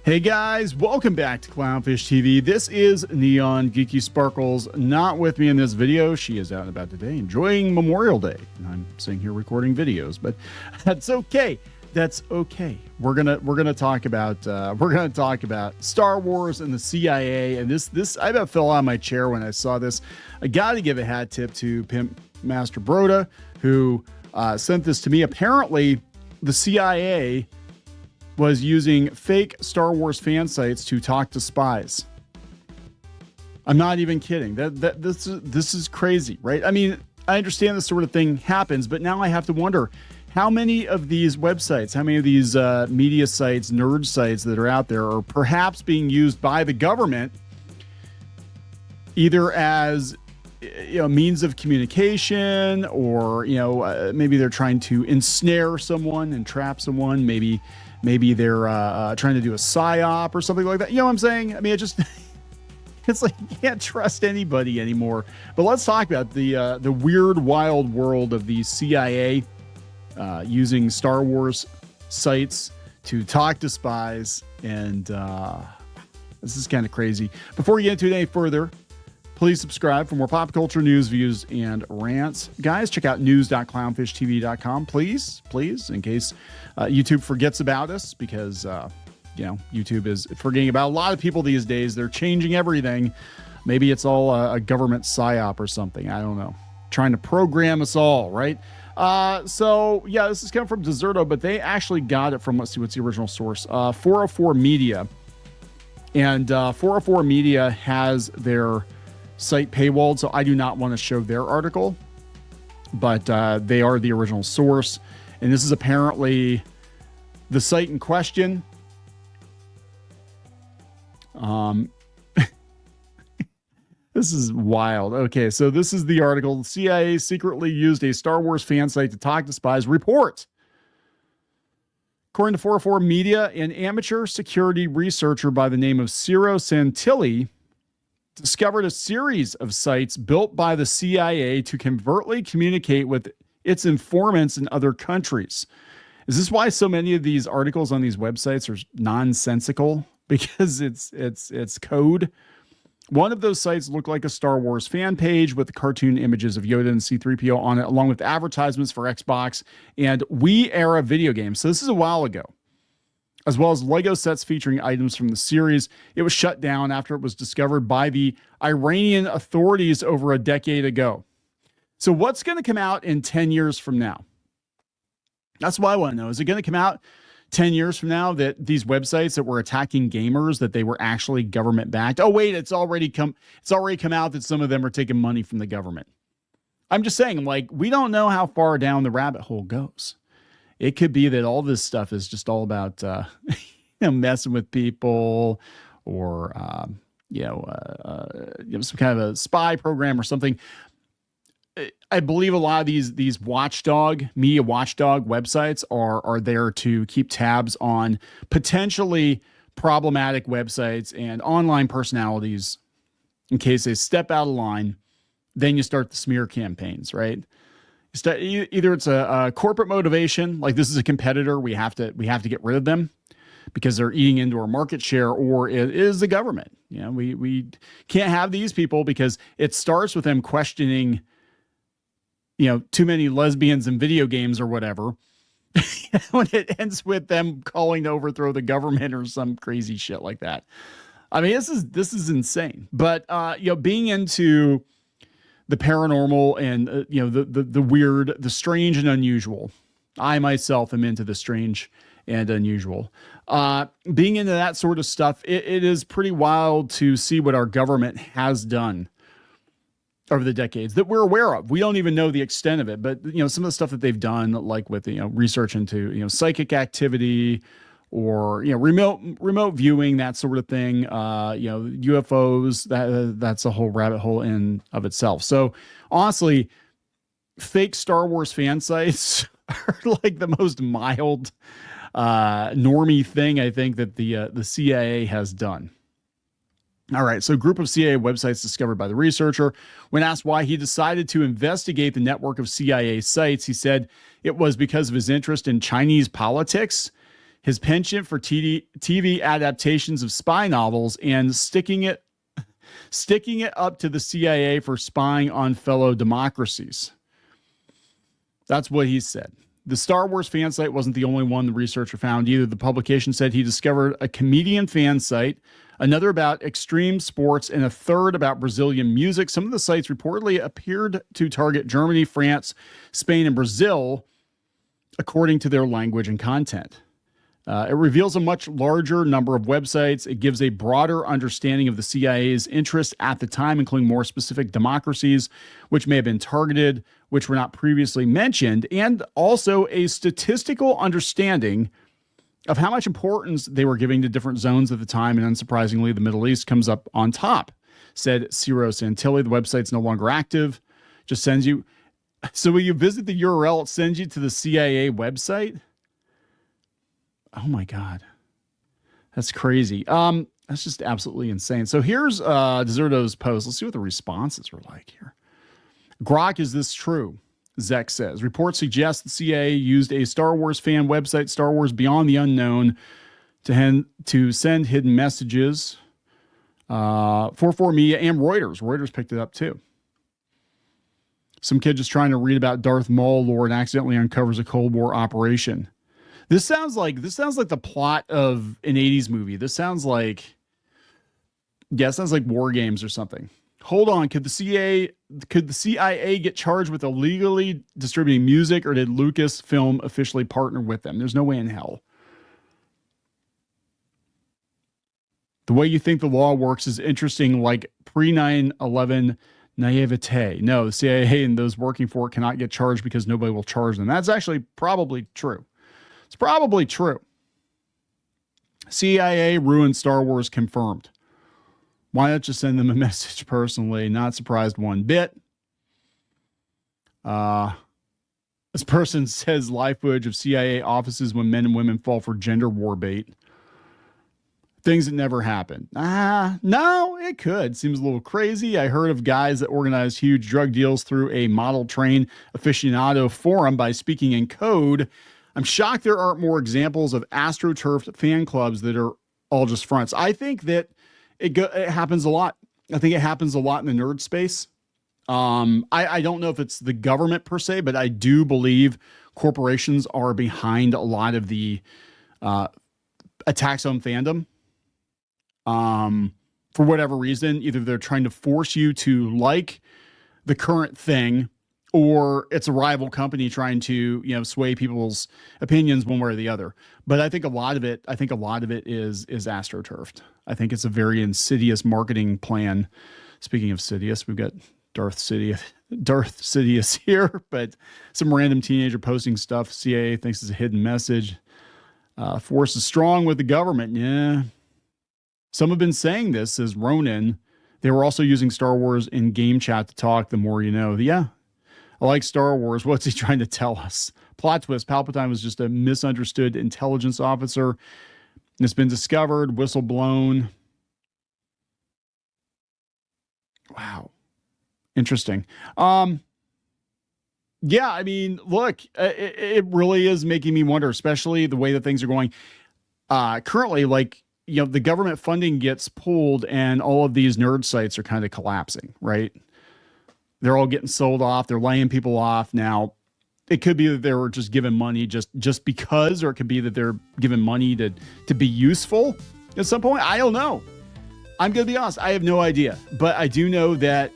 Hey guys, welcome back to Clownfish TV. This is Kneon and Geeky Sparkles. Not with me in this video. She is out and about today enjoying Memorial Day. And I'm sitting here recording videos, but that's okay. That's okay. We're gonna talk about Star Wars and the CIA. And this I about fell out of my chair when I saw this. I gotta give a hat tip to Pimp Master Broda, who sent this to me. Apparently, the CIA was using fake Star Wars fan sites to talk to spies. I'm not even kidding. This is crazy, right? I mean, I understand this sort of thing happens, but now I have to wonder how many of these websites, how many of these media sites, nerd sites that are out there are perhaps being used by the government either as means of communication, or maybe they're trying to ensnare someone and trap someone. Maybe they're trying to do a psyop or something like that. You know what I'm saying? I mean, it's like you can't trust anybody anymore. But let's talk about the weird, wild world of the CIA using Star Wars sites to talk to spies. And this is kind of crazy. Before we get into it any further, please subscribe for more pop culture news, views, and rants. Guys, check out news.clownfishtv.com, please, in case YouTube forgets about us, because, YouTube is forgetting about a lot of people these days. They're changing everything. Maybe it's all a government psyop or something. I don't know. Trying to program us all, right? So, yeah, this is coming from Deserto, but they actually got it from, let's see, what's the original source? 404 Media. And 404 Media has their site paywalled, so I do not want to show their article, but they are the original source, and this is apparently the site in question. This is wild. Okay, so this is the article. The CIA secretly used a Star Wars fan site to talk to spies. Report. According to 404 Media, an amateur security researcher by the name of Ciro Santilli discovered a series of sites built by the CIA to covertly communicate with its informants in other countries. Is this why so many of these articles on these websites are nonsensical? Because it's code. One of those sites looked like a Star Wars fan page with cartoon images of Yoda and C-3PO on it, along with advertisements for Xbox and Wii era video games. So this is a while ago, as well as Lego sets featuring items from the series. It was shut down after it was discovered by the Iranian authorities over a decade ago. So what's going to come out in 10 years from now? That's what I want to know. Is it going to come out 10 years from now that these websites that were attacking gamers, that they were actually government backed? Oh, wait, it's already come out that some of them are taking money from the government. I'm just saying, like, we don't know how far down the rabbit hole goes. It could be that all this stuff is just all about, messing with people, or, some kind of a spy program or something. I believe a lot of these media watchdog websites are there to keep tabs on potentially problematic websites and online personalities in case they step out of line. Then you start the smear campaigns, right? Either it's a corporate motivation, like this is a competitor, we have to get rid of them because they're eating into our market share, or it is the government. We can't have these people because it starts with them questioning, too many lesbians in video games or whatever. When it ends with them calling to overthrow the government or some crazy shit like that. I mean, this is insane. But being into the paranormal and the weird, the strange and unusual. I myself am into the strange and unusual. Being into that sort of stuff, it is pretty wild to see what our government has done over the decades that we're aware of. We don't even know the extent of it, but some of the stuff that they've done, like with research into psychic activity, or remote viewing, that sort of thing, UFOs, that's a whole rabbit hole in of itself. So honestly, fake Star Wars fan sites are like the most mild normie thing I think that the CIA has done. All right, so a group of CIA websites discovered by the researcher. When asked why he decided to investigate the network of CIA sites, he said it was because of his interest in Chinese politics. his penchant for TV adaptations of spy novels, and sticking it up to the CIA for spying on fellow democracies. That's what he said. The Star Wars fan site wasn't the only one the researcher found either. The publication said he discovered a comedian fan site, another about extreme sports, and a third about Brazilian music. Some of the sites reportedly appeared to target Germany, France, Spain, and Brazil, according to their language and content. It reveals a much larger number of websites. It gives a broader understanding of the CIA's interests at the time, including more specific democracies, which may have been targeted, which were not previously mentioned, and also a statistical understanding of how much importance they were giving to different zones at the time. And unsurprisingly, the Middle East comes up on top, said Ciro Santilli. The website's no longer active. Just sends you. So when you visit the URL, it sends you to the CIA website. Oh my God. That's crazy. That's just absolutely insane. So here's Deserto's post. Let's see what the responses are like here. Grok, is this true? Zek says, reports suggest the CIA used a Star Wars fan website, Star Wars Beyond the Unknown, to send hidden messages. 44 Media and Reuters. Reuters picked it up too. Some kid just trying to read about Darth Maul lore and accidentally uncovers a Cold War operation. This sounds like the plot of an 80s movie. This sounds like War Games or something. Hold on, could the CIA get charged with illegally distributing music, or did Lucasfilm officially partner with them? There's no way in hell. The way you think the law works is interesting, like pre 9/11 naivete. No, the CIA and those working for it cannot get charged because nobody will charge them. That's actually probably true. It's probably true. CIA ruined Star Wars confirmed. Why not just send them a message personally? Not surprised one bit. This person says live footage of CIA offices when men and women fall for gender war bait. Things that never happen. No, it could. Seems a little crazy. I heard of guys that organized huge drug deals through a model train aficionado forum by speaking in code. I'm shocked there aren't more examples of astroturfed fan clubs that are all just fronts. I think that it happens a lot. I think it happens a lot in the nerd space. I don't know if it's the government per se, but I do believe corporations are behind a lot of the attacks on fandom. For whatever reason, either they're trying to force you to like the current thing, or it's a rival company trying to, sway people's opinions one way or the other. But I think a lot of it is astroturfed. I think it's a very insidious marketing plan. Speaking of Sidious, we've got Darth Sidious here, but some random teenager posting stuff. CIA thinks it's a hidden message. Force is strong with the government. Yeah. Some have been saying this, says Ronan. They were also using Star Wars in game chat to talk. The more you know. Yeah. I like Star Wars. What's he trying to tell us? Plot twist. Palpatine was just a misunderstood intelligence officer. It's been discovered. Whistle blown. Wow. Interesting. Yeah, I mean, look, it really is making me wonder, especially the way that things are going. Currently, the government funding gets pulled and all of these nerd sites are kind of collapsing, right? They're all getting sold off. They're laying people off. Now, it could be that they were just given money just because, or it could be that they're given money to be useful at some point. I don't know. I'm going to be honest. I have no idea. But I do know that,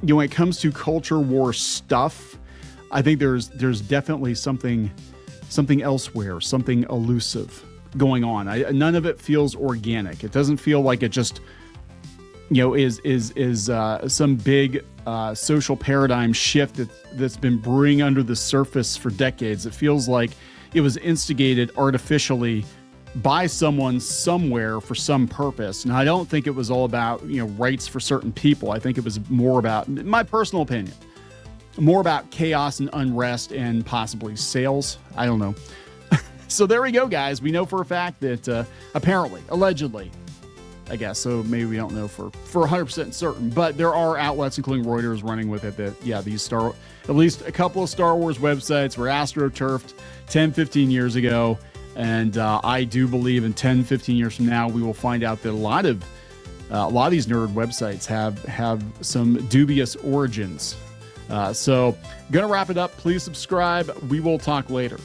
when it comes to culture war stuff, I think there's definitely something elsewhere, something elusive going on. None of it feels organic. It doesn't feel like it just, is some big social paradigm shift that's been brewing under the surface for decades. It feels like it was instigated artificially by someone somewhere for some purpose. And I don't think it was all about, rights for certain people. I think it was more about, my personal opinion, more about chaos and unrest and possibly sales. I don't know. So there we go, guys. We know for a fact that apparently, allegedly, I guess, so maybe we don't know for 100% certain, but there are outlets, including Reuters, running with it that, at least a couple of Star Wars websites were astroturfed 10, 15 years ago. And I do believe in 10, 15 years from now, we will find out that a lot of these nerd websites have some dubious origins. So, gonna wrap it up. Please subscribe. We will talk later.